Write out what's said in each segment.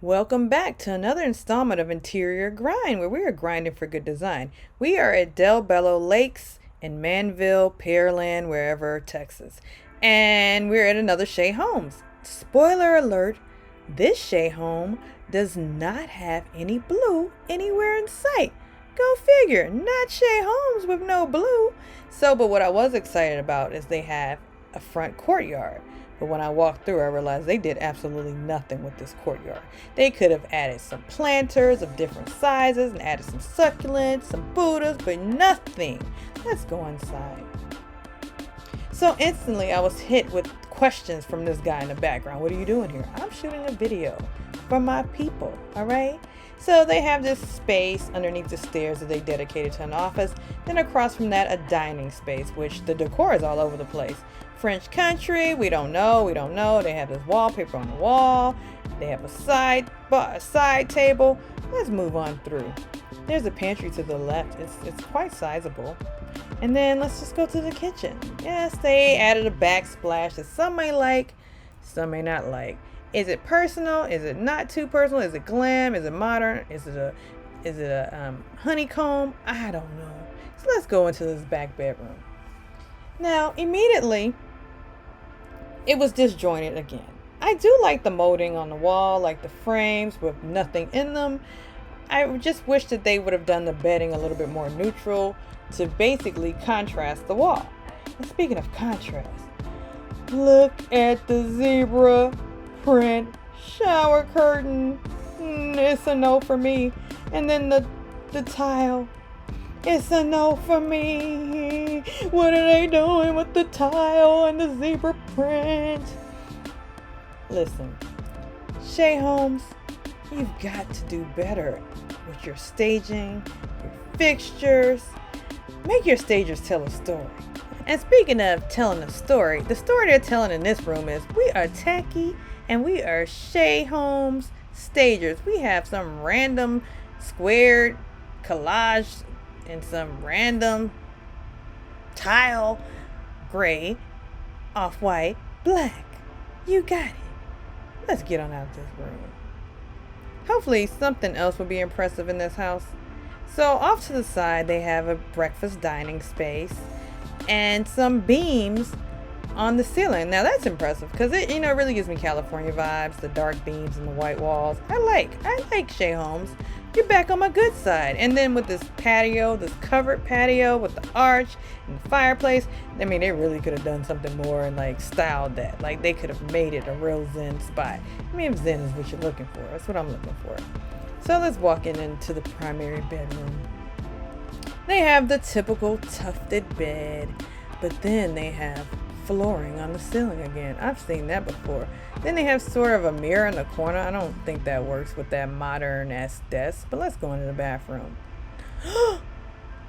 Welcome back to another installment of Interior Grind, where we are grinding for good design. We are at Bello Lakes in Manvel, Pearland, wherever, Texas. And we're at another Shea Homes. Spoiler alert, this Shea home does not have any blue anywhere in sight. Go figure, not Shea Homes with no blue. But what I was excited about is they have a front courtyard. But when I walked through, I realized they did absolutely nothing with this courtyard. They could have added some planters of different sizes and added some succulents, some Buddhas, but nothing. Let's go inside. So instantly I was hit with questions from this guy in the background. What are you doing here? I'm shooting a video for my people, all right? So they have this space underneath the stairs that they dedicated to an office. Then across from that, a dining space, which the decor is all over the place. French country, we don't know. They have this wallpaper on the wall. They have a side table. Let's move on through. There's a pantry to the left. It's quite sizable. And then let's just go to the kitchen. Yes, they added a backsplash that some may like, some may not like. Is it personal? Is it not too personal? Is it glam? Is it modern? Is it a honeycomb? I don't know. So let's go into this back bedroom. Now, immediately, it was disjointed again. I do like the molding on the wall, like the frames with nothing in them. I just wish that they would have done the bedding a little bit more neutral to basically contrast the wall. And speaking of contrast, look at the zebra print shower curtain. It's a no for me. And then the tile. It's a no for me. What are they doing with the tile and the zebra print? Listen, Shea Homes, you've got to do better with your staging, your fixtures. Make your stagers tell a story. And speaking of telling a story, the story they're telling in this room is we are tacky and we are Shea Homes stagers. We have some random squared collage and some random tile, gray, off-white, black. You got it. Let's get on out of this room. Hopefully something else will be impressive in this house. So off to the side, they have a breakfast dining space and some beams on the ceiling. Now that's impressive because it really gives me California vibes, the dark beams and the white walls. I like Shea Homes. You're back on my good side. And then with this patio, this covered patio with the arch and the fireplace, I mean, they really could have done something more and like styled that. Like they could have made it a real zen spot. I mean, zen is what you're looking for. That's what I'm looking for. So let's walk into the primary bedroom. They have the typical tufted bed, but then they have flooring on the ceiling again. I've seen that before. Then they have sort of a mirror in the corner. I don't think that works with that modern-esque desk, but let's go into the bathroom.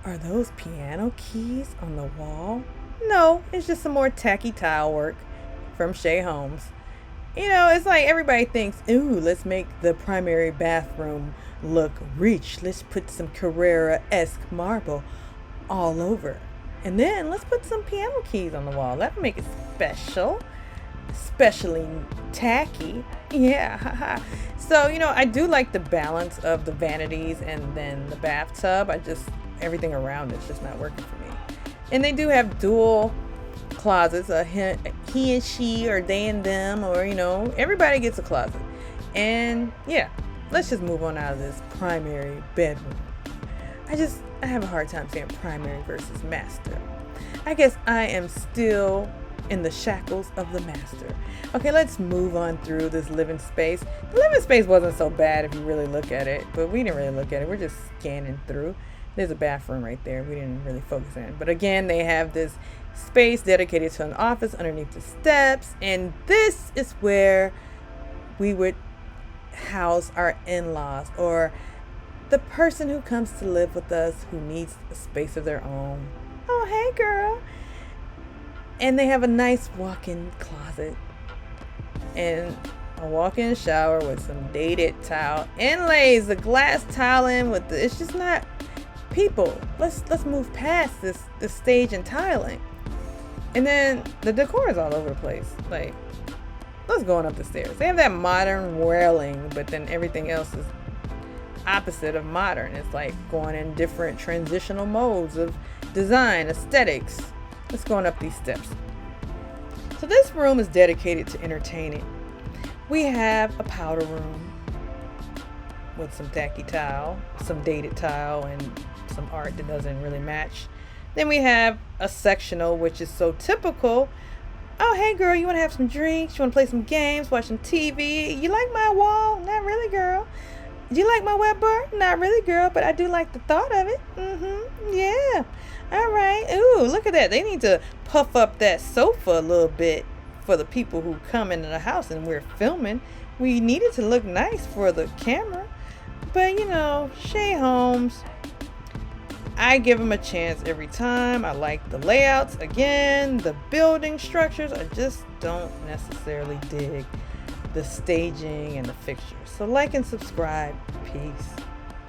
Are those piano keys on the wall? No, it's just some more tacky tile work from Shea Homes. It's like everybody thinks, ooh, let's make the primary bathroom look rich. Let's put some Carrera-esque marble all over. And then let's put some piano keys on the wall. That'll make it special. Especially tacky. Yeah. So, I do like the balance of the vanities and then the bathtub. Everything around it's just not working for me. And they do have dual closets, he and she, or they and them, or everybody gets a closet. And yeah, let's just move on out of this primary bedroom. I have a hard time saying primary versus master. I guess I am still in the shackles of the master. Okay, let's move on through this living space. The living space wasn't so bad if you really look at it, but we didn't really look at it. We're just scanning through. There's a bathroom right there. We didn't really focus on. But again, they have this space dedicated to an office underneath the steps. And this is where we would house our in-laws or the person who comes to live with us who needs a space of their own. Oh, hey, girl. And they have a nice walk-in closet and a walk-in shower with some dated tile inlays, the glass tiling with it's just not people. Let's move past this stage and tiling. And then the decor is all over the place. Like Let's go on up the stairs. They have that modern railing, but then everything else is opposite of modern. It's like going in different transitional modes of design, aesthetics. Let's go on up these steps. So this room is dedicated to entertaining. We have a powder room with some tacky tile, some dated tile, and some art that doesn't really match. Then we have a sectional, which is so typical. Oh, hey girl, you want to have some drinks? You want to play some games, watch some TV? You like my wall? Not really, girl. Do you like my wet bar? Not really, girl, but I do like the thought of it. Yeah. All right. Ooh, look at that. They need to puff up that sofa a little bit for the people who come into the house and we're filming. We need it to look nice for the camera. But, Shea Homes, I give them a chance every time. I like the layouts. Again, the building structures, I just don't necessarily dig the staging and the fixtures. So like and subscribe. Peace.